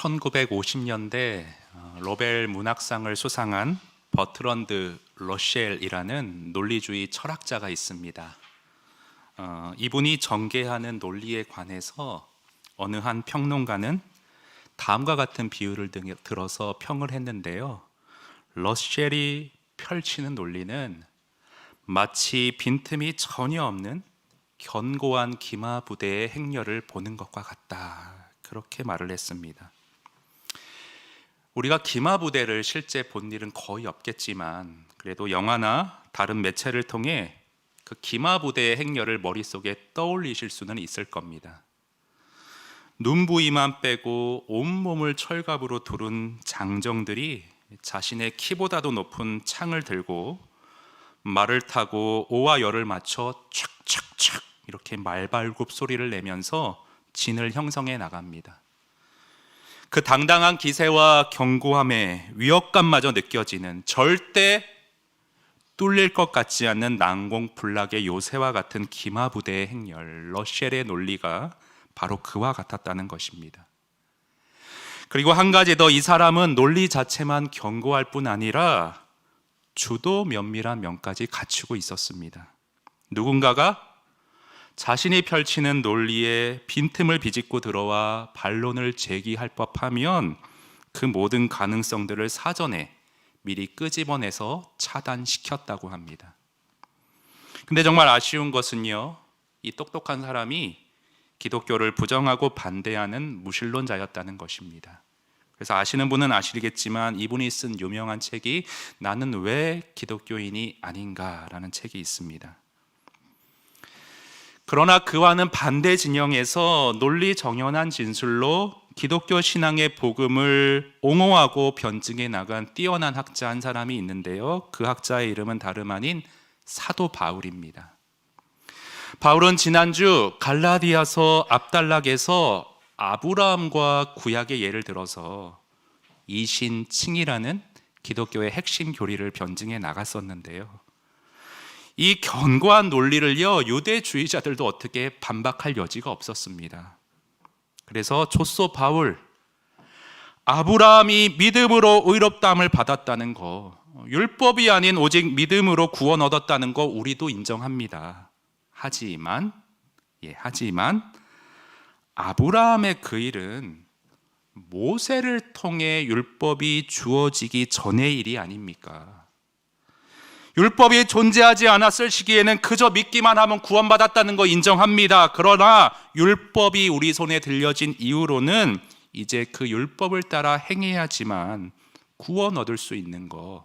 1950년대 노벨 문학상을 수상한 버트런드 러셀이라는 논리주의 철학자가 있습니다. 이분이 전개하는 논리에 관해서 어느 한 평론가는 다음과 같은 비유를 들어서 평을 했는데요. 러셀이 펼치는 논리는 마치 빈틈이 전혀 없는 견고한 기마부대의 행렬을 보는 것과 같다. 그렇게 말을 했습니다. 우리가 기마부대를 실제 본 일은 거의 없겠지만 그래도 영화나 다른 매체를 통해 그 기마부대의 행렬을 머릿속에 떠올리실 수는 있을 겁니다. 눈 부위만 빼고 온몸을 철갑으로 두른 장정들이 자신의 키보다도 높은 창을 들고 말을 타고 오와 열을 맞춰 촥촥촥 이렇게 말발굽 소리를 내면서 진을 형성해 나갑니다. 그 당당한 기세와 견고함에 위협감마저 느껴지는 절대 뚫릴 것 같지 않는 난공불락의 요새와 같은 기마부대의 행렬, 러셀의 논리가 바로 그와 같았다는 것입니다. 그리고 한 가지 더, 이 사람은 논리 자체만 견고할 뿐 아니라 주도 면밀한 면까지 갖추고 있었습니다. 누군가가 자신이 펼치는 논리에 빈틈을 비집고 들어와 반론을 제기할 법하면 그 모든 가능성들을 사전에 미리 끄집어내서 차단시켰다고 합니다. 근데 정말 아쉬운 것은요, 이 똑똑한 사람이 기독교를 부정하고 반대하는 무신론자였다는 것입니다. 그래서 아시는 분은 아시겠지만 이분이 쓴 유명한 책이 나는 왜 기독교인이 아닌가라는 책이 있습니다. 그러나 그와는 반대 진영에서 논리 정연한 진술로 기독교 신앙의 복음을 옹호하고 변증해 나간 뛰어난 학자 한 사람이 있는데요. 그 학자의 이름은 다름 아닌 사도 바울입니다. 바울은 지난주 갈라디아서 앞단락에서 아브라함과 구약의 예를 들어서 이신칭이라는 기독교의 핵심 교리를 변증해 나갔었는데요. 이 견고한 논리를요, 유대주의자들도 어떻게 반박할 여지가 없었습니다. 그래서 조소 바울, 아브라함이 믿음으로 의롭다함을 받았다는 거, 율법이 아닌 오직 믿음으로 구원 얻었다는 거 우리도 인정합니다. 하지만 아브라함의 그 일은 모세를 통해 율법이 주어지기 전의 일이 아닙니까? 율법이 존재하지 않았을 시기에는 그저 믿기만 하면 구원받았다는 거 인정합니다. 그러나 율법이 우리 손에 들려진 이후로는 이제 그 율법을 따라 행해야지만 구원 얻을 수 있는 거,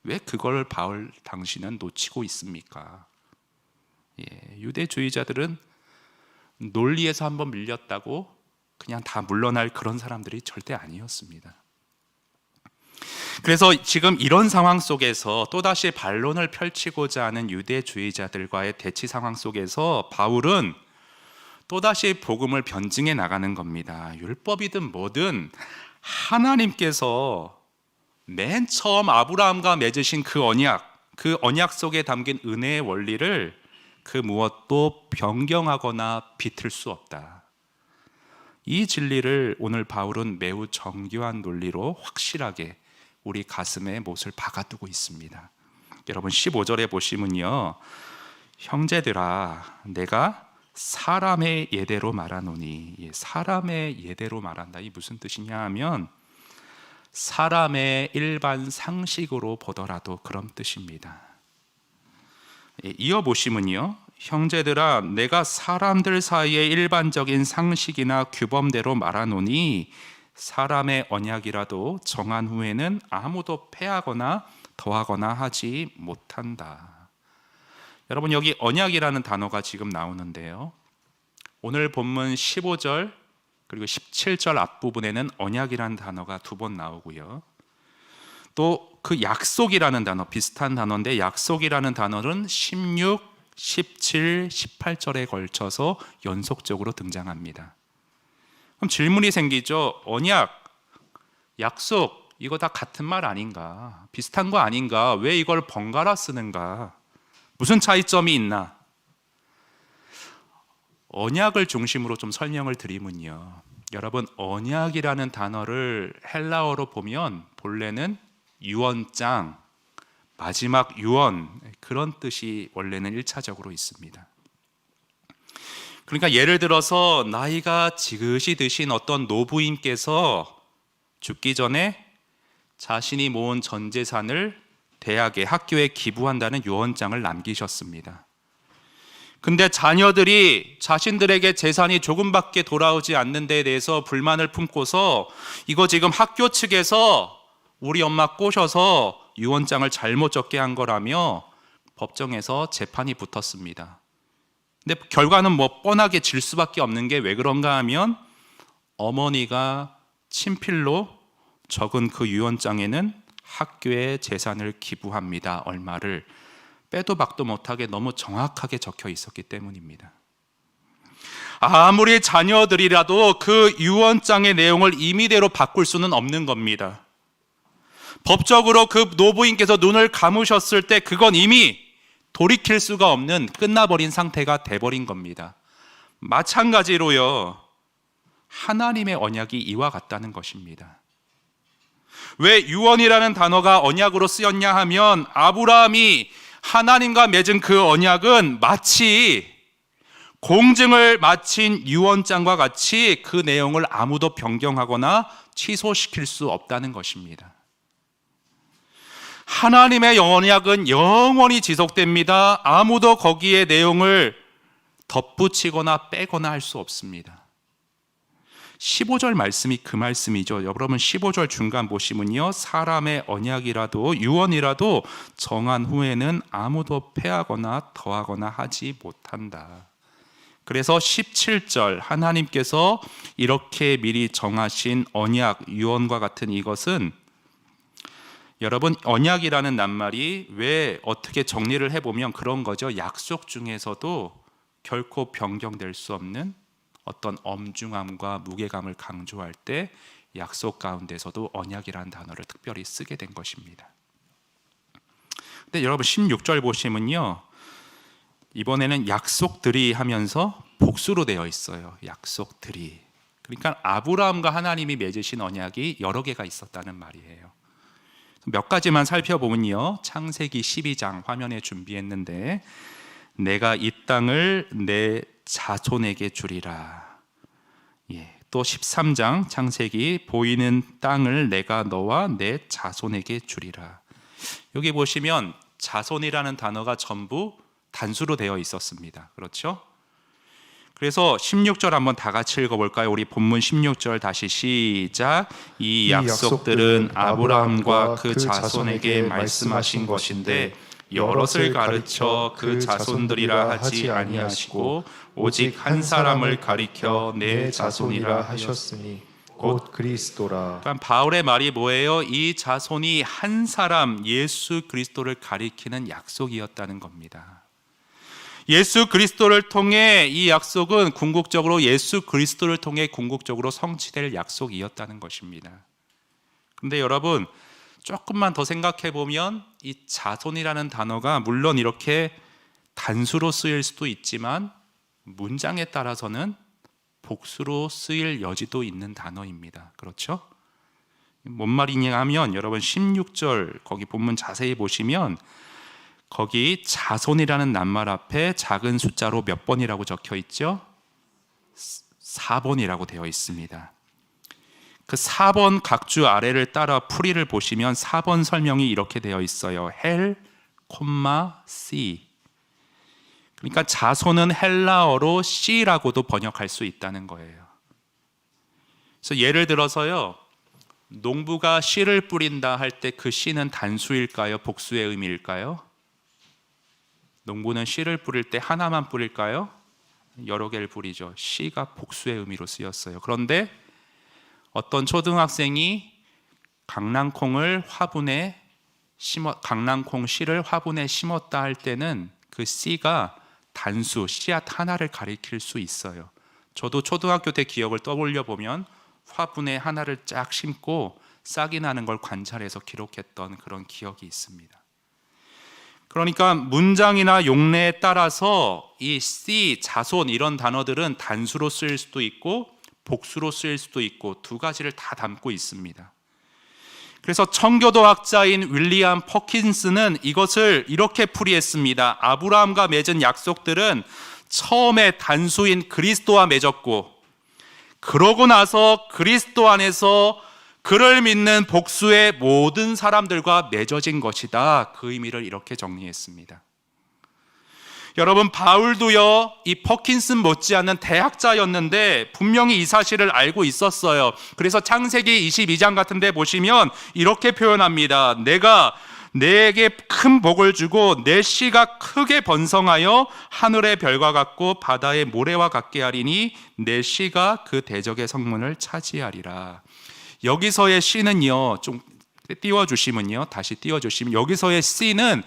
왜 그걸 바울 당신은 놓치고 있습니까? 유대주의자들은 논리에서 한번 밀렸다고 그냥 다 물러날 그런 사람들이 절대 아니었습니다. 그래서 지금 이런 상황 속에서 또다시 반론을 펼치고자 하는 유대주의자들과의 대치 상황 속에서 바울은 또다시 복음을 변증해 나가는 겁니다. 율법이든 뭐든 하나님께서 맨 처음 아브라함과 맺으신 그 언약 속에 담긴 은혜의 원리를 그 무엇도 변경하거나 비틀 수 없다. 이 진리를 오늘 바울은 매우 정교한 논리로 확실하게 우리 가슴에 못을 박아두고 있습니다. 여러분 15절에 보시면요, 형제들아 내가 사람의 예대로 말하노니, 사람의 예대로 말한다, 이 무슨 뜻이냐 하면 사람의 일반 상식으로 보더라도 그런 뜻입니다. 이어보시면요, 형제들아 내가 사람들 사이의 일반적인 상식이나 규범대로 말하노니 사람의 언약이라도 정한 후에는 아무도 폐하거나 더하거나 하지 못한다. 여러분 여기 언약이라는 단어가 지금 나오는데요, 오늘 본문 15절 그리고 17절 앞부분에는 언약이라는 단어가 2번 나오고요, 또 그 약속이라는 단어, 비슷한 단어인데 약속이라는 단어는 16, 17, 18절에 걸쳐서 연속적으로 등장합니다. 그럼 질문이 생기죠. 언약, 약속, 이거 다 같은 말 아닌가? 비슷한 거 아닌가? 왜 이걸 번갈아 쓰는가? 무슨 차이점이 있나? 언약을 중심으로 좀 설명을 드리면요, 여러분, 언약이라는 단어를 헬라어로 보면 본래는 유언장, 마지막 유언, 그런 뜻이 원래는 1차적으로 있습니다. 그러니까 예를 들어서 나이가 지긋이 드신 어떤 노부인께서 죽기 전에 자신이 모은 전 재산을 대학에, 학교에 기부한다는 유언장을 남기셨습니다. 근데 자녀들이 자신들에게 재산이 조금밖에 돌아오지 않는 데에 대해서 불만을 품고서 이거 지금 학교 측에서 우리 엄마 꼬셔서 유언장을 잘못 적게 한 거라며 법정에서 재판이 붙었습니다. 근데 결과는 뭐 뻔하게 질 수밖에 없는 게 왜 그런가 하면 어머니가 친필로 적은 그 유언장에는 학교에 재산을 기부합니다. 얼마를 빼도 박도 못하게 너무 정확하게 적혀 있었기 때문입니다. 아무리 자녀들이라도 그 유언장의 내용을 임의대로 바꿀 수는 없는 겁니다. 법적으로 그 노부인께서 눈을 감으셨을 때 그건 이미 돌이킬 수가 없는 끝나버린 상태가 돼버린 겁니다. 마찬가지로요, 하나님의 언약이 이와 같다는 것입니다. 왜 유언이라는 단어가 언약으로 쓰였냐 하면 아브라함이 하나님과 맺은 그 언약은 마치 공증을 마친 유언장과 같이 그 내용을 아무도 변경하거나 취소시킬 수 없다는 것입니다. 하나님의 언약은 영원히 지속됩니다. 아무도 거기에 내용을 덧붙이거나 빼거나 할 수 없습니다. 15절 말씀이 그 말씀이죠. 여러분 15절 중간 보시면요, 사람의 언약이라도 유언이라도 정한 후에는 아무도 폐하거나 더하거나 하지 못한다. 그래서 17절 하나님께서 이렇게 미리 정하신 언약, 유언과 같은 이것은 여러분 언약이라는 낱말이 왜 어떻게 정리를 해보면 그런 거죠. 약속 중에서도 결코 변경될 수 없는 어떤 엄중함과 무게감을 강조할 때 약속 가운데서도 언약이라는 단어를 특별히 쓰게 된 것입니다. 근데 여러분 16절 보시면요, 이번에는 약속들이 하면서 복수로 되어 있어요. 약속들이. 그러니까 아브라함과 하나님이 맺으신 언약이 여러 개가 있었다는 말이에요. 몇 가지만 살펴보면요, 창세기 12장 화면에 준비했는데 내가 이 땅을 내 자손에게 주리라. 또 13장 창세기 보이는 땅을 내가 너와 내 자손에게 주리라. 여기 보시면 자손이라는 단어가 전부 단수로 되어 있었습니다. 그렇죠? 그래서 16절 한번 다 같이 읽어볼까요? 우리 본문 16절 다시 시작. 이 약속들은 아브라함과 그 자손에게 말씀하신 것인데 여럿을 가르쳐 그 자손들이라 하지 아니하시고 오직 한 사람을 가리켜 내 자손이라 하셨으니 곧 그리스도라. 그러니까 바울의 말이 뭐예요? 이 자손이 한 사람 예수 그리스도를 가리키는 약속이었다는 겁니다. 예수 그리스도를 통해 이 약속은 궁극적으로 예수 그리스도를 통해 궁극적으로 성취될 약속이었다는 것입니다. 근데 여러분 조금만 더 생각해 보면 이 자손이라는 단어가 물론 이렇게 단수로 쓰일 수도 있지만 문장에 따라서는 복수로 쓰일 여지도 있는 단어입니다. 그렇죠? 뭔 말이냐 하면 여러분 16절 거기 본문 자세히 보시면 거기 자손이라는 낱말 앞에 작은 숫자로 몇 번이라고 적혀 있죠? 4번이라고 되어 있습니다. 그 4번 각주 아래를 따라 풀이를 보시면 4번 설명이 이렇게 되어 있어요. 헬, C. 그러니까 자손은 헬라어로 씨라고도 번역할 수 있다는 거예요. 그래서 예를 들어서요, 농부가 씨를 뿌린다 할 때 그 씨는 단수일까요? 복수의 의미일까요? 농부는 씨를 뿌릴 때 하나만 뿌릴까요? 여러 개를 뿌리죠. 씨가 복수의 의미로 쓰였어요. 그런데 어떤 초등학생이 강낭콩 씨를 화분에 심었다 할 때는 그 씨가 단수, 씨앗 하나를 가리킬 수 있어요. 저도 초등학교 때 기억을 떠올려 보면 화분에 하나를 쫙 심고 싹이 나는 걸 관찰해서 기록했던 그런 기억이 있습니다. 그러니까 문장이나 용례에 따라서 이 씨, 자손 이런 단어들은 단수로 쓰일 수도 있고 복수로 쓰일 수도 있고 두 가지를 다 담고 있습니다. 그래서 청교도학자인 윌리엄 퍼킨스는 이것을 이렇게 풀이했습니다. 아브라함과 맺은 약속들은 처음에 단수인 그리스도와 맺었고, 그러고 나서 그리스도 안에서 그를 믿는 복수의 모든 사람들과 맺어진 것이다. 그 의미를 이렇게 정리했습니다. 여러분, 바울도요, 이 퍼킨슨 못지않은 대학자였는데 분명히 이 사실을 알고 있었어요. 그래서 창세기 22장 같은 데 보시면 이렇게 표현합니다. 내가 내게 큰 복을 주고 내 씨가 크게 번성하여 하늘의 별과 같고 바다의 모래와 같게 하리니 내 씨가 그 대적의 성문을 차지하리라. 여기서의 씨는요, 좀 띄워주시면요, 다시 띄워주시면, 여기서의 씨는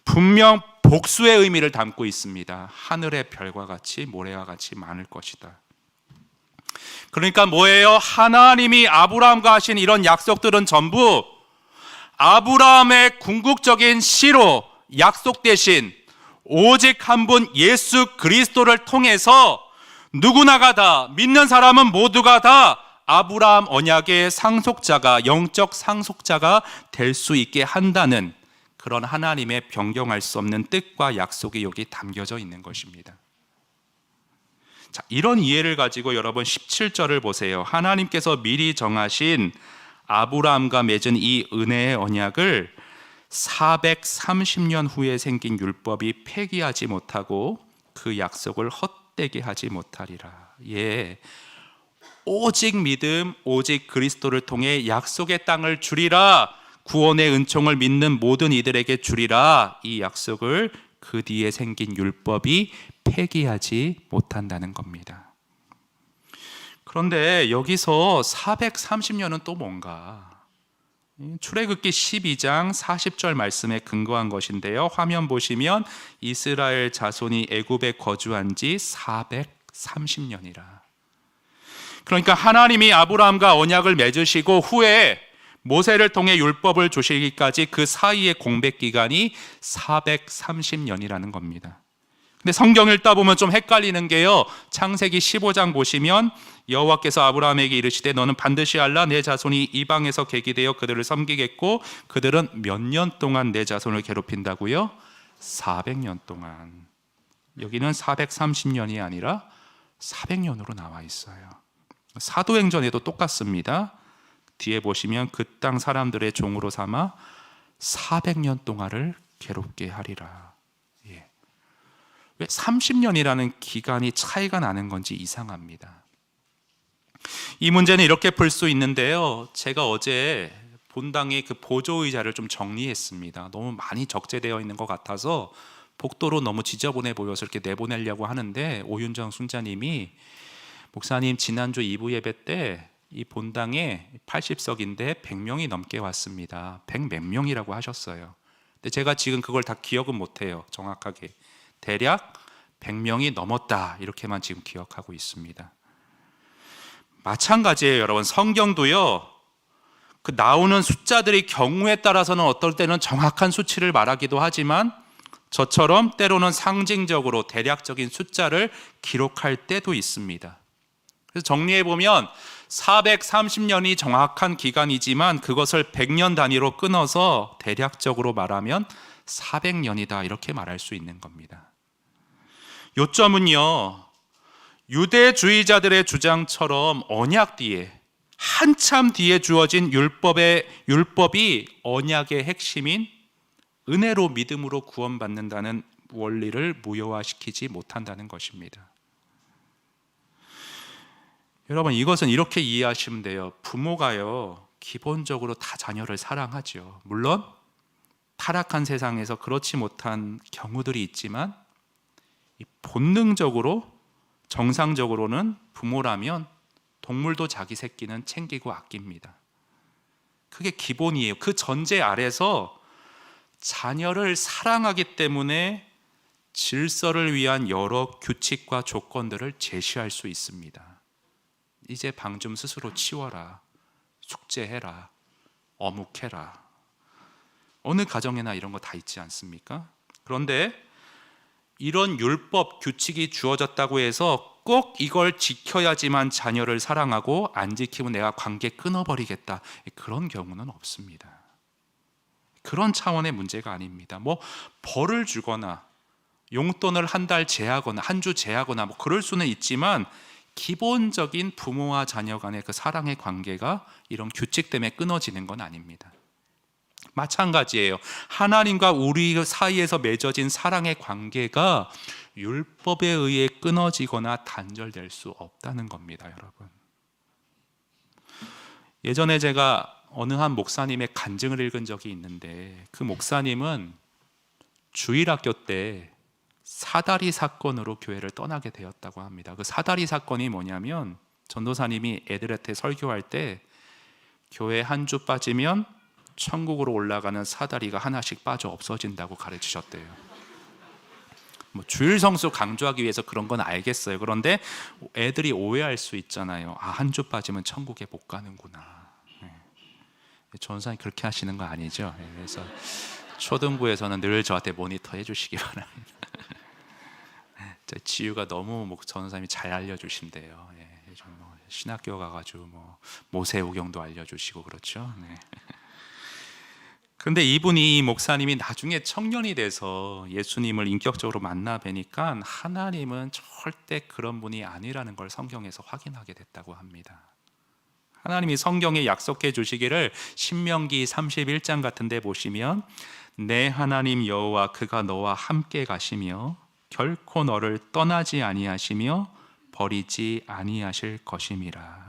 분명 복수의 의미를 담고 있습니다. 하늘의 별과 같이 모래와 같이 많을 것이다. 그러니까 뭐예요? 하나님이 아브라함과 하신 이런 약속들은 전부 아브라함의 궁극적인 씨로 약속되신 오직 한 분 예수 그리스도를 통해서 누구나가 다, 믿는 사람은 모두가 다 아브라함 언약의 상속자가, 영적 상속자가 될 수 있게 한다는 그런 하나님의 변경할 수 없는 뜻과 약속이 여기 담겨져 있는 것입니다. 자, 이런 이해를 가지고 여러분 17절을 보세요. 하나님께서 미리 정하신 아브라함과 맺은 이 은혜의 언약을 430년 후에 생긴 율법이 폐기하지 못하고 그 약속을 헛되게 하지 못하리라. 예, 오직 믿음, 오직 그리스도를 통해 약속의 땅을 주리라. 구원의 은총을 믿는 모든 이들에게 주리라. 이 약속을 그 뒤에 생긴 율법이 폐기하지 못한다는 겁니다. 그런데 여기서 430년은 또 뭔가? 출애굽기 12장 40절 말씀에 근거한 것인데요. 화면 보시면 이스라엘 자손이 애굽에 거주한 지 430년이라. 그러니까 하나님이 아브라함과 언약을 맺으시고 후에 모세를 통해 율법을 주시기까지 그 사이의 공백 기간이 430년이라는 겁니다. 근데 성경 읽다 보면 좀 헷갈리는 게요, 창세기 15장 보시면 여호와께서 아브라함에게 이르시되 너는 반드시 알라. 내 자손이 이방에서 객이 되어 그들을 섬기겠고 그들은 몇 년 동안 내 자손을 괴롭힌다고요? 400년 동안. 여기는 430년이 아니라 400년으로 나와 있어요. 사도행전에도 똑같습니다. 뒤에 보시면 그 땅 사람들의 종으로 삼아 400년 동안을 괴롭게 하리라. 예. 왜 30년이라는 기간이 차이가 나는 건지 이상합니다. 이 문제는 이렇게 풀 수 있는데요, 제가 어제 본당의 그 보조의자를 좀 정리했습니다. 너무 많이 적재되어 있는 것 같아서 복도로 너무 지저분해 보여서 이렇게 내보내려고 하는데, 오윤정 순자님이 목사님 지난주 2부 예배 때 이 본당에 80석인데 100명이 넘게 왔습니다. 100 몇 명이라고 하셨어요. 근데 제가 지금 그걸 다 기억은 못해요, 정확하게. 대략 100명이 넘었다, 이렇게만 지금 기억하고 있습니다. 마찬가지예요, 여러분. 성경도요, 그 나오는 숫자들이 경우에 따라서는 어떨 때는 정확한 수치를 말하기도 하지만 저처럼 때로는 상징적으로 대략적인 숫자를 기록할 때도 있습니다. 그래서 정리해보면 430년이 정확한 기간이지만 그것을 100년 단위로 끊어서 대략적으로 말하면 400년이다, 이렇게 말할 수 있는 겁니다. 요점은요, 유대주의자들의 주장처럼 언약 뒤에, 한참 뒤에 주어진 율법이 언약의 핵심인 은혜로 믿음으로 구원받는다는 원리를 무효화시키지 못한다는 것입니다. 여러분, 이것은 이렇게 이해하시면 돼요. 부모가요, 기본적으로 다 자녀를 사랑하죠. 물론 타락한 세상에서 그렇지 못한 경우들이 있지만 본능적으로, 정상적으로는 부모라면 동물도 자기 새끼는 챙기고 아낍니다. 그게 기본이에요. 그 전제 아래서 자녀를 사랑하기 때문에 질서를 위한 여러 규칙과 조건들을 제시할 수 있습니다. 이제 방 좀 스스로 치워라, 숙제해라, 어묵해라. 어느 가정에나 이런 거 다 있지 않습니까? 그런데 이런 율법 규칙이 주어졌다고 해서 꼭 이걸 지켜야지만 자녀를 사랑하고 안 지키면 내가 관계 끊어버리겠다, 그런 경우는 없습니다. 그런 차원의 문제가 아닙니다. 뭐 벌을 주거나 용돈을 한 달 제하거나 한 주 제하거나 뭐 그럴 수는 있지만 기본적인 부모와 자녀 간의 그 사랑의 관계가 이런 규칙 때문에 끊어지는 건 아닙니다. 마찬가지예요. 하나님과 우리 사이에서 맺어진 사랑의 관계가 율법에 의해 끊어지거나 단절될 수 없다는 겁니다, 여러분. 예전에 제가 어느 한 목사님의 간증을 읽은 적이 있는데, 그 목사님은 주일학교 때 사다리 사건으로 교회를 떠나게 되었다고 합니다. 그 사다리 사건이 뭐냐면, 전도사님이 애들한테 설교할 때 교회 한 주 빠지면 천국으로 올라가는 사다리가 하나씩 빠져 없어진다고 가르치셨대요. 뭐 주일 성수 강조하기 위해서 그런 건 알겠어요. 그런데 애들이 오해할 수 있잖아요. 아, 한 주 빠지면 천국에 못 가는구나. 전도사님 그렇게 하시는 거 아니죠? 그래서 초등부에서는 늘 저한테 모니터 해주시기 바랍니다. 지유가 너무 전도사님이 잘 알려주신대요. 요즘 뭐 신학교 가가지고 뭐 모세오경도 알려주시고 그렇죠. 그런데 이분이, 목사님이 나중에 청년이 돼서 예수님을 인격적으로 만나 뵈니까 하나님은 절대 그런 분이 아니라는 걸 성경에서 확인하게 됐다고 합니다. 하나님이 성경에 약속해 주시기를 신명기 31장 같은 데 보시면, 내 하나님 여호와 그가 너와 함께 가시며 결코 너를 떠나지 아니하시며 버리지 아니하실 것임이라.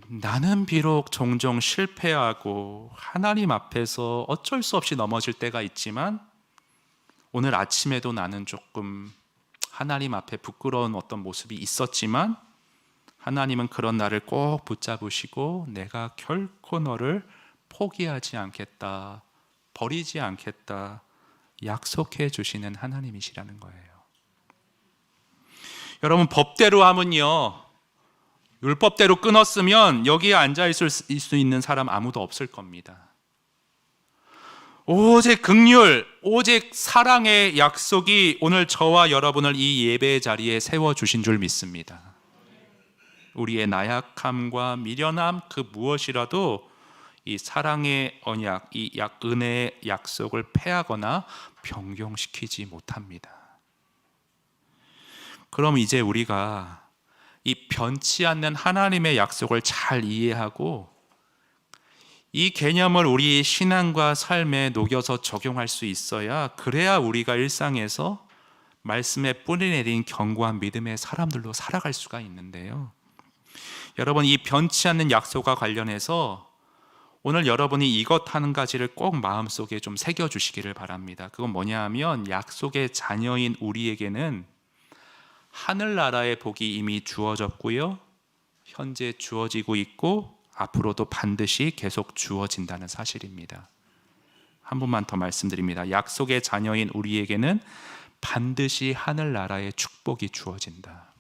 나는 비록 종종 실패하고 하나님 앞에서 어쩔 수 없이 넘어질 때가 있지만, 오늘 아침에도 나는 조금 하나님 앞에 부끄러운 어떤 모습이 있었지만 하나님은 그런 나를 꼭 붙잡으시고 내가 결코 너를 포기하지 않겠다, 버리지 않겠다 약속해 주시는 하나님이시라는 거예요. 여러분, 법대로 하면요, 율법대로 끊었으면 여기에 앉아있을 수 있는 사람 아무도 없을 겁니다. 오직 긍휼, 오직 사랑의 약속이 오늘 저와 여러분을 이 예배의 자리에 세워주신 줄 믿습니다. 우리의 나약함과 미련함 그 무엇이라도 이 사랑의 언약, 이 은혜의 약속을 패하거나 변경시키지 못합니다. 그럼 이제 우리가 이 변치 않는 하나님의 약속을 잘 이해하고 이 개념을 우리 신앙과 삶에 녹여서 적용할 수 있어야, 그래야 우리가 일상에서 말씀에 뿌리 내린 견고한 믿음의 사람들로 살아갈 수가 있는데요. 여러분, 이 변치 않는 약속과 관련해서 오늘 여러분이 이것 한 가지를 꼭 마음속에 좀 새겨주시기를 바랍니다. 그건 뭐냐 하면, 약속의 자녀인 우리에게는 하늘나라의 복이 이미 주어졌고요, 현재 주어지고 있고 앞으로도 반드시 계속 주어진다는 사실입니다. 한 번만 더 말씀드립니다. 약속의 자녀인 우리에게는 반드시 하늘나라의 축복이 주어진다.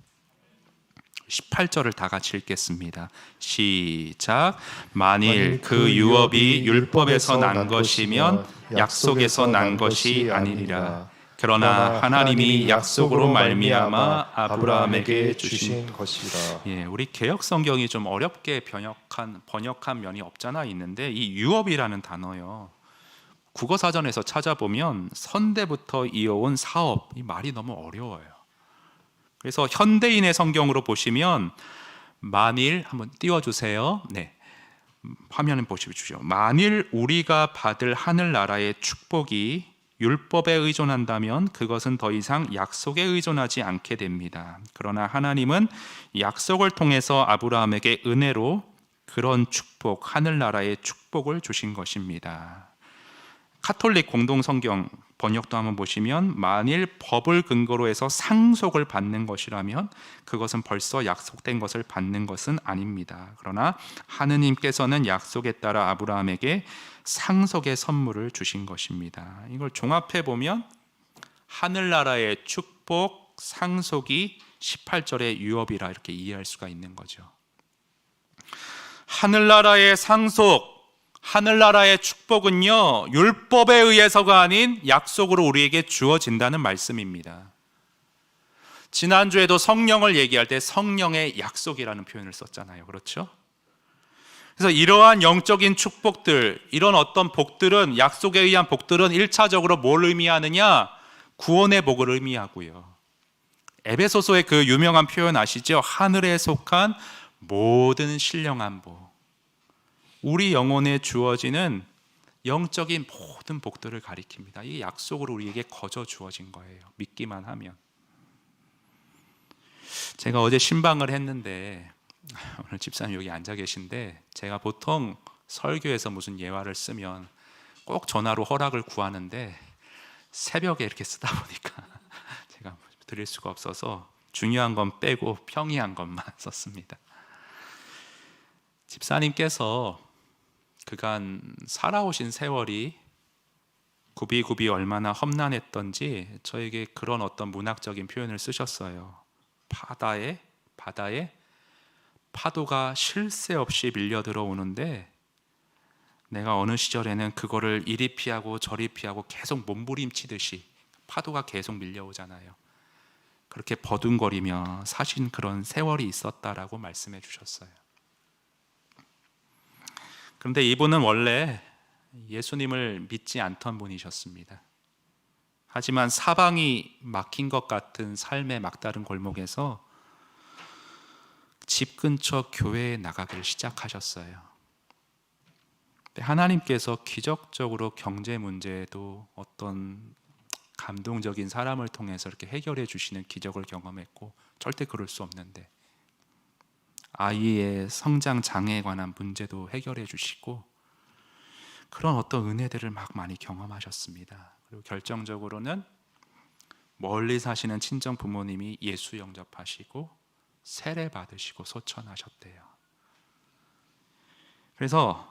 18절을 다 같이 읽겠습니다. 시작. 만일 그 유업이 율법에서 난 것이면 약속에서 난 것이 아니니라. 그러나 하나님이 약속으로 말미암아 아브라함에게 주신 것이라. 우리 개역 성경이 좀 어렵게 번역한 면이 없잖아 있는데, 이 유업이라는 단어요, 국어 사전에서 찾아보면 선대부터 이어온 사업, 이 말이 너무 어려워요. 그래서 현대인의 성경으로 보시면, 만일 한번 띄워주세요. 화면을 보십시오. 만일 우리가 받을 하늘나라의 축복이 율법에 의존한다면 그것은 더 이상 약속에 의존하지 않게 됩니다. 그러나 하나님은 약속을 통해서 아브라함에게 은혜로 그런 축복, 하늘나라의 축복을 주신 것입니다. 카톨릭 공동성경 번역도 한번 보시면, 만일 법을 근거로 해서 상속을 받는 것이라면 그것은 벌써 약속된 것을 받는 것은 아닙니다. 그러나 하느님께서는 약속에 따라 아브라함에게 상속의 선물을 주신 것입니다. 이걸 종합해 보면 하늘나라의 축복, 상속이 18절의 유업이라 이렇게 이해할 수가 있는 거죠. 하늘나라의 상속, 하늘나라의 축복은요, 율법에 의해서가 아닌 약속으로 우리에게 주어진다는 말씀입니다. 지난주에도 성령을 얘기할 때 성령의 약속이라는 표현을 썼잖아요. 그렇죠? 그래서 이러한 영적인 축복들, 이런 어떤 복들은, 약속에 의한 복들은 1차적으로 뭘 의미하느냐? 구원의 복을 의미하고요. 에베소서의 그 유명한 표현 아시죠? 하늘에 속한 모든 신령한 복. 우리 영혼에 주어지는 영적인 모든 복들을 가리킵니다. 이 약속으로 우리에게 거저 주어진 거예요. 믿기만 하면. 제가 어제 신방을 했는데, 오늘 집사님 여기 앉아 계신데, 제가 보통 설교에서 무슨 예화를 쓰면 꼭 전화로 허락을 구하는데 새벽에 이렇게 쓰다 보니까 제가 드릴 수가 없어서 중요한 건 빼고 평이한 것만 썼습니다. 집사님께서 그간 살아오신 세월이 굽이굽이 얼마나 험난했던지 저에게 그런 어떤 문학적인 표현을 쓰셨어요. 바다에 파도가 쉴 새 없이 밀려 들어오는데 내가 어느 시절에는 그거를 이리 피하고 저리 피하고 계속 몸부림치듯이 파도가 계속 밀려오잖아요. 그렇게 버둥거리며 사신 그런 세월이 있었다라고 말씀해 주셨어요. 그런데 이분은 원래 예수님을 믿지 않던 분이셨습니다. 하지만 사방이 막힌 것 같은 삶의 막다른 골목에서 집 근처 교회에 나가기를 시작하셨어요. 하나님께서 기적적으로 경제 문제에도 어떤 감동적인 사람을 통해서 이렇게 해결해 주시는 기적을 경험했고, 절대 그럴 수 없는데 아이의 성장 장애에 관한 문제도 해결해 주시고, 그런 어떤 은혜들을 막 많이 경험하셨습니다. 그리고 결정적으로는 멀리 사시는 친정 부모님이 예수 영접하시고 세례 받으시고 소천하셨대요. 그래서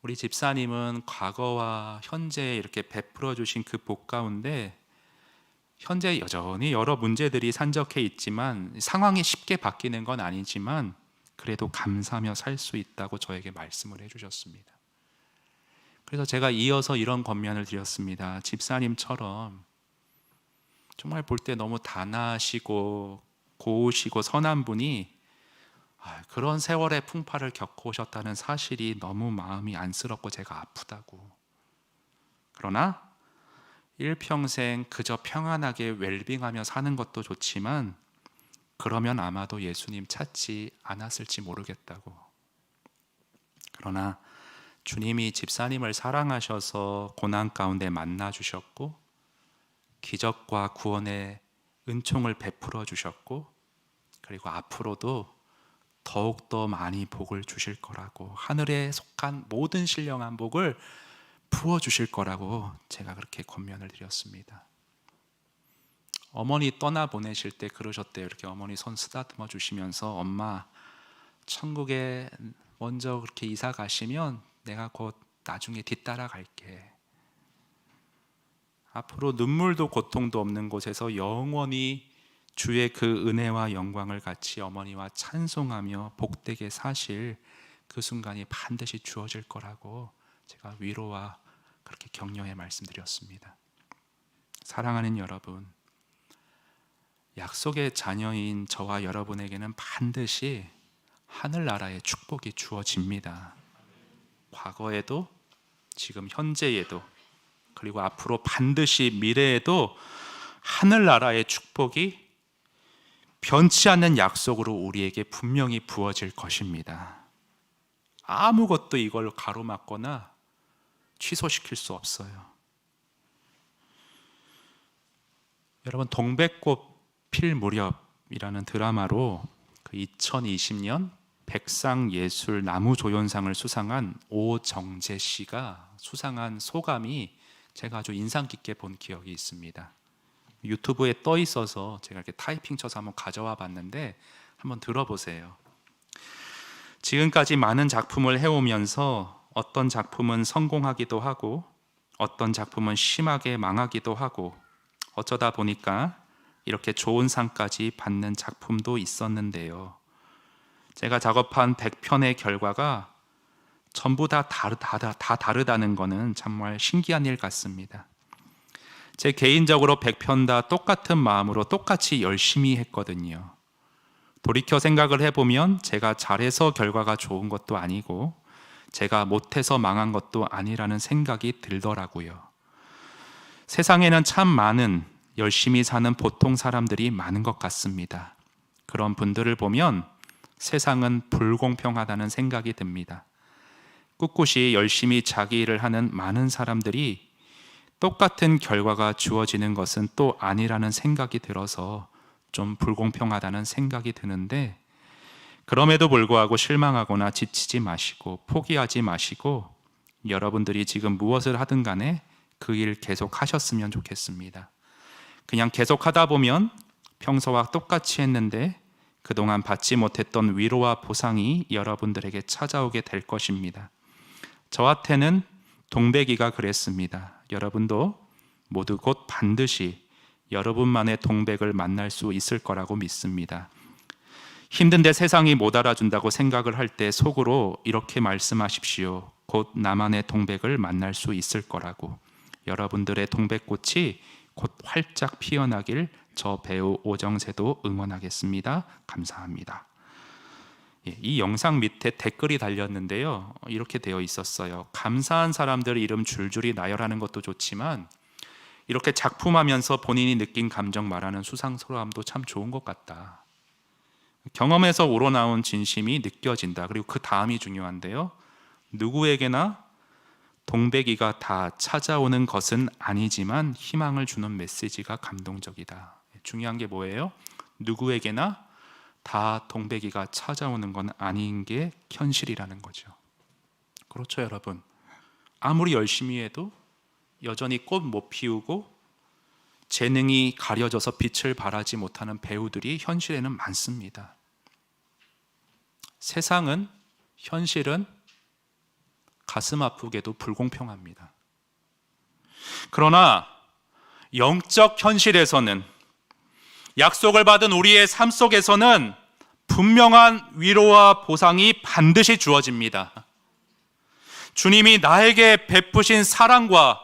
우리 집사님은 과거와 현재에 이렇게 베풀어 주신 그 복 가운데 현재 여전히 여러 문제들이 산적해 있지만, 상황이 쉽게 바뀌는 건 아니지만 그래도 감사하며 살 수 있다고 저에게 말씀을 해주셨습니다. 그래서 제가 이어서 이런 권면을 드렸습니다. 집사님처럼 정말 볼 때 너무 단아하시고 고우시고 선한 분이 그런 세월의 풍파를 겪어오셨다는 사실이 너무 마음이 안쓰럽고 제가 아프다고. 그러나 일평생 그저 평안하게 웰빙하며 사는 것도 좋지만 그러면 아마도 예수님 찾지 않았을지 모르겠다고. 그러나 주님이 집사님을 사랑하셔서 고난 가운데 만나 주셨고 기적과 구원의 은총을 베풀어 주셨고, 그리고 앞으로도 더욱더 많이 복을 주실 거라고, 하늘에 속한 모든 신령한 복을 부어 주실 거라고 제가 그렇게 권면을 드렸습니다. 어머니 떠나보내실 때 그러셨대요. 이렇게 어머니 손 쓰다듬어 주시면서, 엄마 천국에 먼저 그렇게 이사 가시면 내가 곧 나중에 뒤따라 갈게. 앞으로 눈물도 고통도 없는 곳에서 영원히 주의 그 은혜와 영광을 같이 어머니와 찬송하며 복되게 사실 그 순간이 반드시 주어질 거라고 제가 위로와 그렇게 격려의 말씀드렸습니다. 사랑하는 여러분, 약속의 자녀인 저와 여러분에게는 반드시 하늘나라의 축복이 주어집니다. 과거에도 지금 현재에도 그리고 앞으로 반드시 미래에도 하늘나라의 축복이 변치 않는 약속으로 우리에게 분명히 부어질 것입니다. 아무것도 이걸 가로막거나 취소시킬 수 없어요. 여러분, 동백꽃 필 무렵이라는 드라마로 그 2020년 백상예술 나무조연상을 수상한 오정재 씨가 수상한 소감이 제가 아주 인상 깊게 본 기억이 있습니다. 유튜브에 떠 있어서 제가 이렇게 타이핑 쳐서 한번 가져와 봤는데 한번 들어보세요. 지금까지 많은 작품을 해오면서 어떤 작품은 성공하기도 하고 어떤 작품은 심하게 망하기도 하고 어쩌다 보니까 이렇게 좋은 상까지 받는 작품도 있었는데요. 제가 작업한 100편의 결과가 전부 다 다르다는 것은 정말 신기한 일 같습니다. 제 개인적으로 100편 다 똑같은 마음으로 똑같이 열심히 했거든요. 돌이켜 생각을 해보면 제가 잘해서 결과가 좋은 것도 아니고 제가 못해서 망한 것도 아니라는 생각이 들더라고요. 세상에는 참 많은 열심히 사는 보통 사람들이 많은 것 같습니다. 그런 분들을 보면 세상은 불공평하다는 생각이 듭니다. 꿋꿋이 열심히 자기 일을 하는 많은 사람들이 똑같은 결과가 주어지는 것은 또 아니라는 생각이 들어서 좀 불공평하다는 생각이 드는데, 그럼에도 불구하고 실망하거나 지치지 마시고 포기하지 마시고 여러분들이 지금 무엇을 하든 간에 그 일 계속 하셨으면 좋겠습니다. 그냥 계속 하다 보면 평소와 똑같이 했는데 그동안 받지 못했던 위로와 보상이 여러분들에게 찾아오게 될 것입니다. 저한테는 동백이가 그랬습니다. 여러분도 모두 곧 반드시 여러분만의 동백을 만날 수 있을 거라고 믿습니다. 힘든데 세상이 못 알아준다고 생각을 할 때 속으로 이렇게 말씀하십시오. 곧 나만의 동백을 만날 수 있을 거라고. 여러분들의 동백꽃이 곧 활짝 피어나길 저 배우 오정세도 응원하겠습니다. 감사합니다. 이 영상 밑에 댓글이 달렸는데요. 이렇게 되어 있었어요. 감사한 사람들 이름 줄줄이 나열하는 것도 좋지만 이렇게 작품하면서 본인이 느낀 감정 말하는 수상스러움도 참 좋은 것 같다. 경험에서 우러나온 진심이 느껴진다. 그리고 그 다음이 중요한데요. 누구에게나 동백이가 다 찾아오는 것은 아니지만 희망을 주는 메시지가 감동적이다. 중요한 게 뭐예요? 누구에게나 다 동백이가 찾아오는 건 아닌 게 현실이라는 거죠. 그렇죠, 여러분. 아무리 열심히 해도 여전히 꽃 못 피우고 재능이 가려져서 빛을 발하지 못하는 배우들이 현실에는 많습니다. 세상은, 현실은 가슴 아프게도 불공평합니다. 그러나 영적 현실에서는, 약속을 받은 우리의 삶 속에서는 분명한 위로와 보상이 반드시 주어집니다. 주님이 나에게 베푸신 사랑과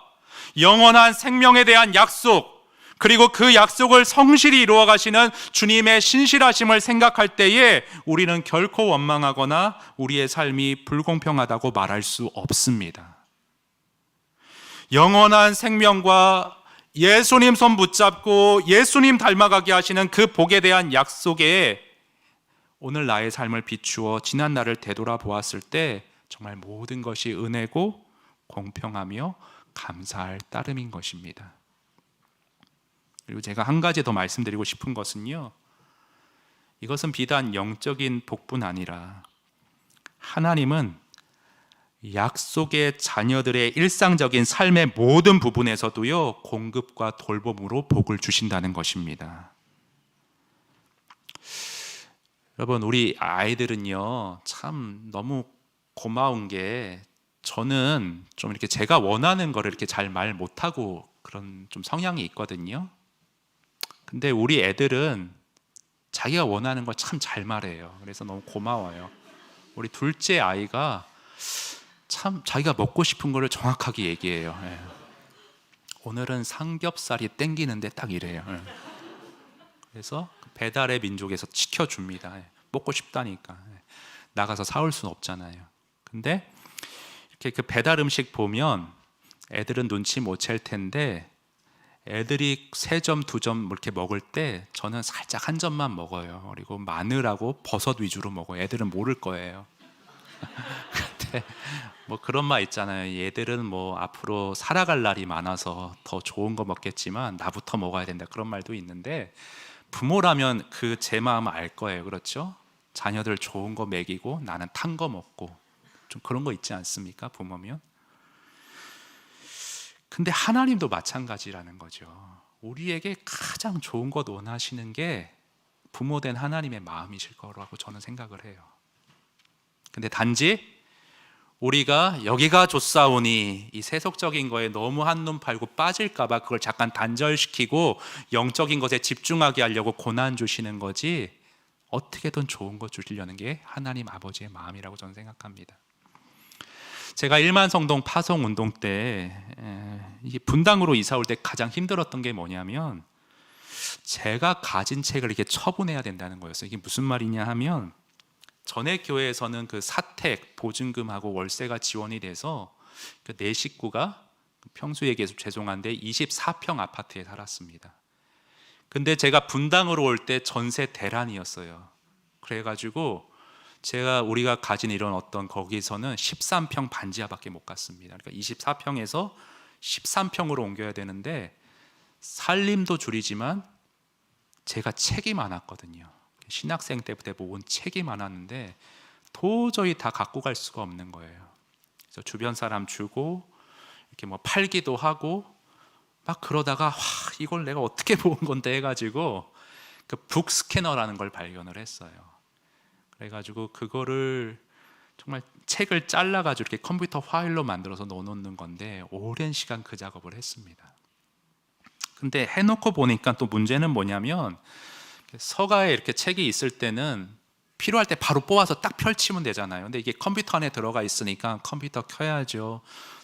영원한 생명에 대한 약속, 그리고 그 약속을 성실히 이루어 가시는 주님의 신실하심을 생각할 때에 우리는 결코 원망하거나 우리의 삶이 불공평하다고 말할 수 없습니다. 영원한 생명과 예수님 손 붙잡고 예수님 닮아가게 하시는 그 복에 대한 약속에 오늘 나의 삶을 비추어 지난 날을 되돌아보았을 때 정말 모든 것이 은혜고 공평하며 감사할 따름인 것입니다. 그리고 제가 한 가지 더 말씀드리고 싶은 것은요, 이것은 비단 영적인 복뿐 아니라 하나님은 약속의 자녀들의 일상적인 삶의 모든 부분에서도요, 공급과 돌봄으로 복을 주신다는 것입니다. 여러분, 우리 아이들은요, 참 너무 고마운 게, 저는 좀 이렇게 제가 원하는 거를 이렇게 잘 말 못하고 그런 좀 성향이 있거든요. 근데 우리 애들은 자기가 원하는 걸 참 잘 말해요. 그래서 너무 고마워요. 우리 둘째 아이가 참 자기가 먹고 싶은 거를 정확하게 얘기해요. 예. 오늘은 삼겹살이 땡기는데 딱 이래요. 예. 그래서 배달의 민족에서 시켜줍니다. 예. 먹고 싶다니까. 예. 나가서 사올 수는 없잖아요. 근데 이렇게 그 배달 음식 보면 애들은 눈치 못 챌 텐데, 애들이 3점, 2점 이렇게 먹을 때 저는 살짝 한 점만 먹어요. 그리고 마늘하고 버섯 위주로 먹어요. 애들은 모를 거예요. 근데 뭐 그런 말 있잖아요. 얘들은 뭐 앞으로 살아갈 날이 많아서 더 좋은 거 먹겠지만 나부터 먹어야 된다, 그런 말도 있는데, 부모라면 그 제 마음을 알 거예요. 그렇죠? 자녀들 좋은 거 먹이고 나는 탄 거 먹고, 좀 그런 거 있지 않습니까? 부모면. 근데 하나님도 마찬가지라는 거죠. 우리에게 가장 좋은 것 원하시는 게 부모된 하나님의 마음이실 거라고 저는 생각을 해요. 근데 단지 우리가 여기가 좋사오니 이 세속적인 거에 너무 한눈 팔고 빠질까 봐 그걸 잠깐 단절시키고 영적인 것에 집중하게 하려고 고난 주시는 거지, 어떻게든 좋은 거 주시려는 게 하나님 아버지의 마음이라고 저는 생각합니다. 제가 일만성동 파송 운동 때 이게 분당으로 이사 올 때 가장 힘들었던 게 뭐냐면 제가 가진 책을 이렇게 처분해야 된다는 거였어요. 이게 무슨 말이냐 하면 전에 교회에서는 그 사택, 보증금하고 월세가 지원이 돼서 그 네 식구가 평소 얘기해서 죄송한데 24평 아파트에 살았습니다. 근데 제가 분당으로 올 때 전세 대란이었어요. 그래가지고 우리가 가진 이런 어떤 거기서는 13평 반지하밖에 못 갔습니다. 그러니까 24평에서 13평으로 옮겨야 되는데 살림도 줄이지만 제가 책이 많았거든요. 신학생 때부터 모은 책이 많았는데 도저히 다 갖고 갈 수가 없는 거예요. 그래서 주변 사람 주고 이렇게 뭐 팔기도 하고 막 그러다가 이걸 내가 어떻게 모은 건데 해가지고 그 북스캐너라는 걸 발견을 했어요. 그래가지고 그거를 정말 책을 잘라가지고 이렇게 컴퓨터 파일로 만들어서 넣어놓는 건데 오랜 시간 그 작업을 했습니다. 근데 해놓고 보니까 또 문제는 뭐냐면 서가에 이렇게 책이 있을 때는 필요할 때 바로 뽑아서 딱 펼치면 되잖아요. 근데 이게 컴퓨터 안에 들어가 있으니까 컴퓨터 켜야죠.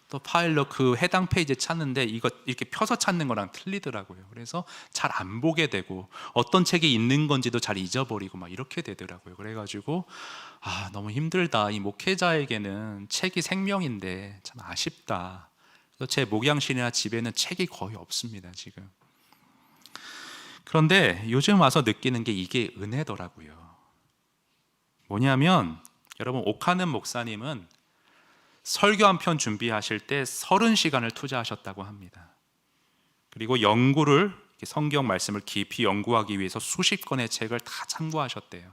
또 파일로 그 해당 페이지 찾는데 이거 이렇게 펴서 찾는 거랑 틀리더라고요. 그래서 잘 안 보게 되고 어떤 책이 있는 건지도 잘 잊어버리고 막 이렇게 되더라고요. 그래가지고 너무 힘들다. 이 목회자에게는 책이 생명인데 참 아쉽다. 그래서 제 목양실이나 집에는 책이 거의 없습니다, 지금. 그런데 요즘 와서 느끼는 게 이게 은혜더라고요. 뭐냐면 여러분, 옥하는 목사님은 설교 한 편 준비하실 때 30시간을 투자하셨다고 합니다. 그리고 연구를, 성경 말씀을 깊이 연구하기 위해서 수십 권의 책을 다 참고하셨대요.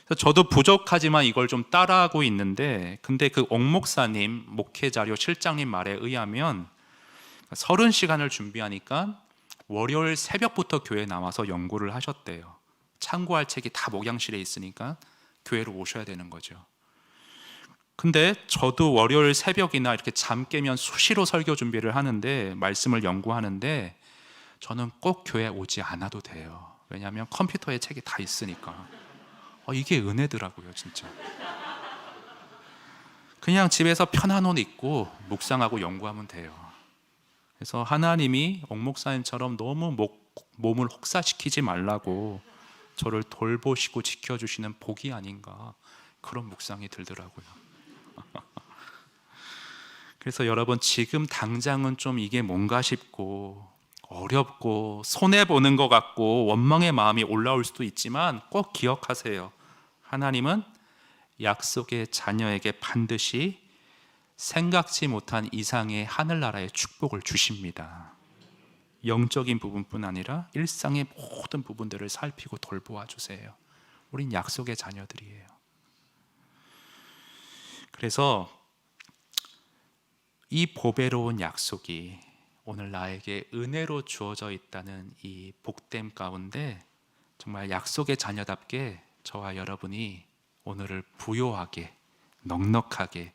그래서 저도 부족하지만 이걸 좀 따라하고 있는데, 근데 그 옥 목사님 목회자료 실장님 말에 의하면 30시간을 준비하니까 월요일 새벽부터 교회에 나와서 연구를 하셨대요. 참고할 책이 다 목양실에 있으니까 교회로 오셔야 되는 거죠. 근데 저도 월요일 새벽이나 이렇게 잠 깨면 수시로 설교 준비를 하는데, 말씀을 연구하는데 저는 꼭 교회 오지 않아도 돼요. 왜냐하면 컴퓨터에 책이 다 있으니까. 이게 은혜더라고요, 진짜. 그냥 집에서 편한 옷 입고 묵상하고 연구하면 돼요. 그래서 하나님이 옥 목사님처럼 너무 몸을 혹사시키지 말라고 저를 돌보시고 지켜주시는 복이 아닌가, 그런 묵상이 들더라고요. 그래서 여러분, 지금 당장은 좀 이게 뭔가 싶고 어렵고 손해보는 것 같고 원망의 마음이 올라올 수도 있지만 꼭 기억하세요. 하나님은 약속의 자녀에게 반드시 생각지 못한 이상의 하늘나라의 축복을 주십니다. 영적인 부분뿐 아니라 일상의 모든 부분들을 살피고 돌보아 주세요. 우린 약속의 자녀들이에요. 그래서 이 보배로운 약속이 오늘 나에게 은혜로 주어져 있다는 이 복됨 가운데 정말 약속의 자녀답게 저와 여러분이 오늘을 부요하게, 넉넉하게,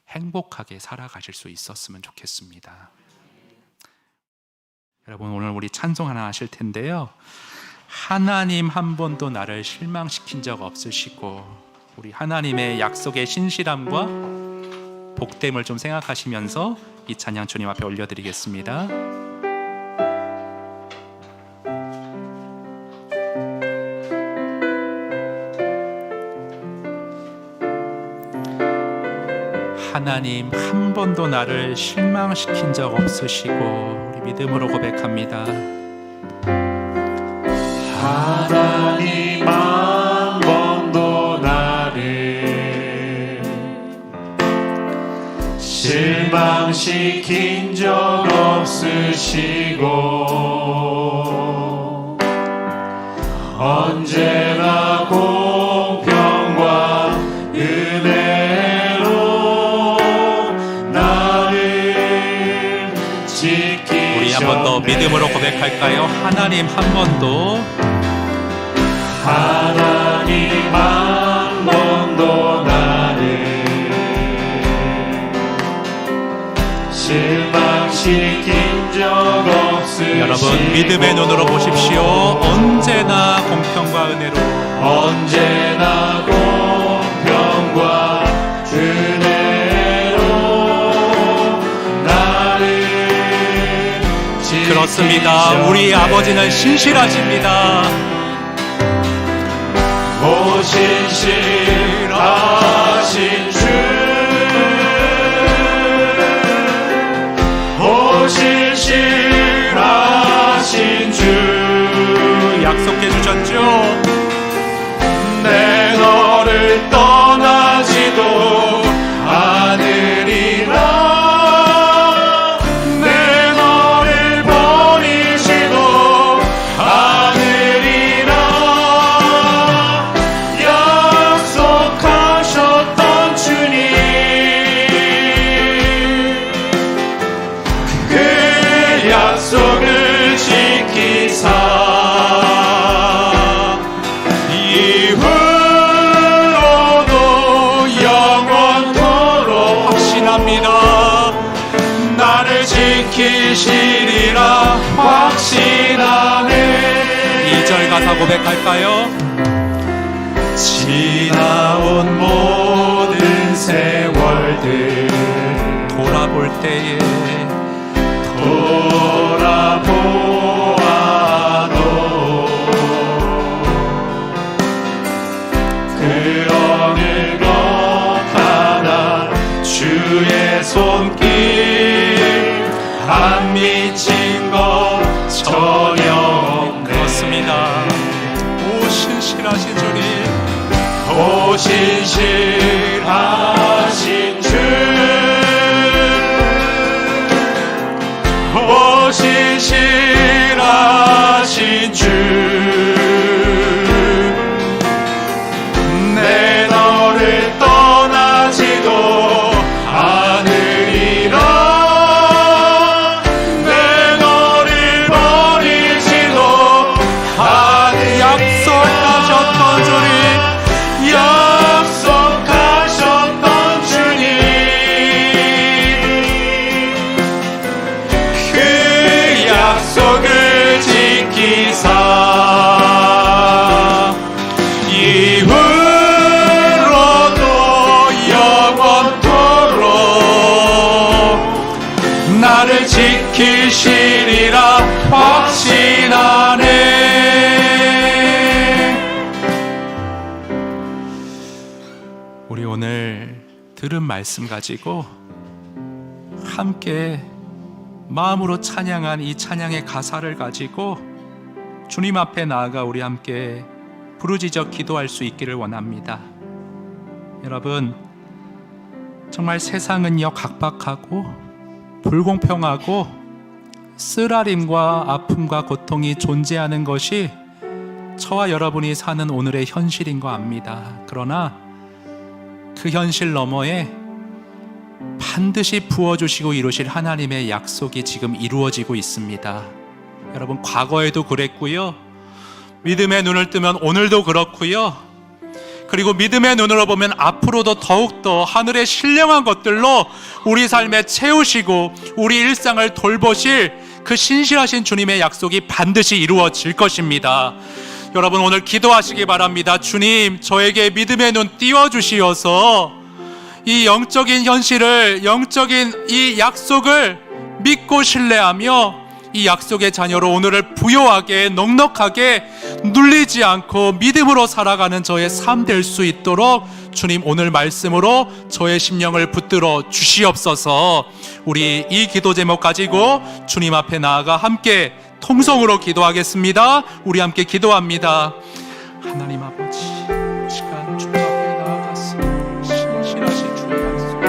행복하게 살아가실 수 있었으면 좋겠습니다. 여러분, 오늘 우리 찬송 하나 하실 텐데요. 하나님 한 번도 나를 실망시킨 적 없으시고, 우리 하나님의 약속의 신실함과 복됨을 좀 생각하시면서 이 찬양 주님 앞에 올려드리겠습니다. 하나님 한 번도 나를 실망시킨 적 없으시고, 우리 믿음으로 고백합니다. 하나님 한 번도 나를 실망시킨 적 없으시고, 언제나 공평과 은혜로 나를 지키셨네. 우리 한 번 더 믿음으로 고백할까요? 하나님 한 번도, 하나님 한 번도 나를 실망시킨 적 없으시고, 여러분 믿음의 눈으로 보십시오. 언제나 공평과 은혜로, 언제나 공평과 은혜로 그렇습니다. 우리 아버지는 신실하십니다. 오 신실하신 주, 오 신실하신 주, 약속해 주셨죠. 내 너를 떠나지도 않으리라, 내 너를 버리지도 않으리라, 약속하셨던 주님, 그 약속을 지키사 지키시리라 확신하네. 2절 가사 고백할까요? 지나온 모든 세월들 돌아볼 때에 돌아보아도 그 어느 것 하나 주의 손길 안 미친 것 전혀 없네. 그렇습니다. 오 신실하신 주님, 오 신실하신 주, 오 신실하신 주, 내 너를 떠나지도 않으리라, 약속하셨던 주님, 약속하셨던 주님, 그 약속을 지키사 이후로도 영원토록 나를 지키시리라 확신하네. 우리 오늘 들은 말씀 가지고 함께 마음으로 찬양한 이 찬양의 가사를 가지고 주님 앞에 나아가 우리 함께 부르짖어 기도할 수 있기를 원합니다. 여러분, 정말 세상은요 각박하고 불공평하고 쓰라림과 아픔과 고통이 존재하는 것이 저와 여러분이 사는 오늘의 현실인 거 압니다. 그러나 그 현실 너머에 반드시 부어주시고 이루실 하나님의 약속이 지금 이루어지고 있습니다. 여러분, 과거에도 그랬고요, 믿음의 눈을 뜨면 오늘도 그렇고요, 그리고 믿음의 눈으로 보면 앞으로도 더욱더 하늘의 신령한 것들로 우리 삶에 채우시고 우리 일상을 돌보실 그 신실하신 주님의 약속이 반드시 이루어질 것입니다. 여러분, 오늘 기도하시기 바랍니다. 주님, 저에게 믿음의 눈 띄워주시어서 이 영적인 현실을, 영적인 이 약속을 믿고 신뢰하며 이 약속의 자녀로 오늘을 부요하게 넉넉하게 눌리지 않고 믿음으로 살아가는 저의 삶 될 수 있도록 주님 오늘 말씀으로 저의 심령을 붙들어 주시옵소서. 우리 이 기도 제목 가지고 주님 앞에 나아가 함께 통성으로 기도하겠습니다. 우리 함께 기도합니다. 하나님 아버지, 시간 주님 앞에 나아갔습니다. 신실하신 주의 약속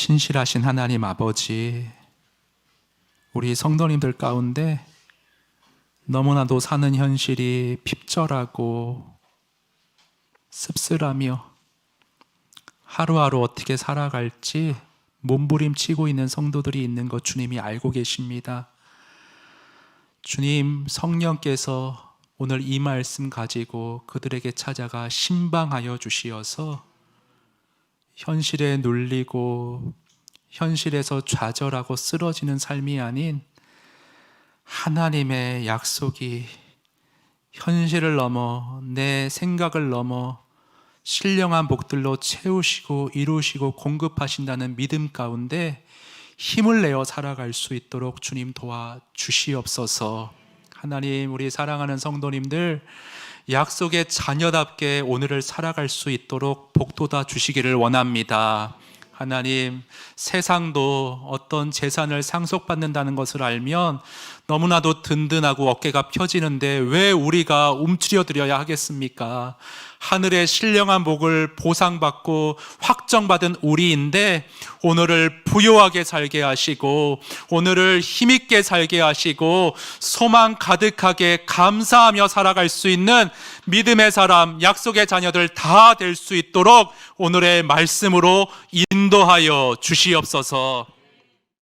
신실하신 하나님 아버지, 우리 성도님들 가운데 너무나도 사는 현실이 핍절하고 씁쓸하며 하루하루 어떻게 살아갈지 몸부림치고 있는 성도들이 있는 것 주님이 알고 계십니다. 주님, 성령께서 오늘 이 말씀 가지고 그들에게 찾아가 신방하여 주시어서 현실에 눌리고 현실에서 좌절하고 쓰러지는 삶이 아닌 하나님의 약속이 현실을 넘어 내 생각을 넘어 신령한 복들로 채우시고 이루시고 공급하신다는 믿음 가운데 힘을 내어 살아갈 수 있도록 주님 도와주시옵소서. 하나님, 우리 사랑하는 성도님들 약속의 자녀답게 오늘을 살아갈 수 있도록 복돋아 주시기를 원합니다. 하나님, 세상도 어떤 재산을 상속받는다는 것을 알면 너무나도 든든하고 어깨가 펴지는데 왜 우리가 움츠려 드려야 하겠습니까? 하늘의 신령한 복을 보상받고 확정받은 우리인데 오늘을 부요하게 살게 하시고 오늘을 힘있게 살게 하시고 소망 가득하게 감사하며 살아갈 수 있는 믿음의 사람, 약속의 자녀들 다 될 수 있도록 오늘의 말씀으로 인도하여 주시옵소서.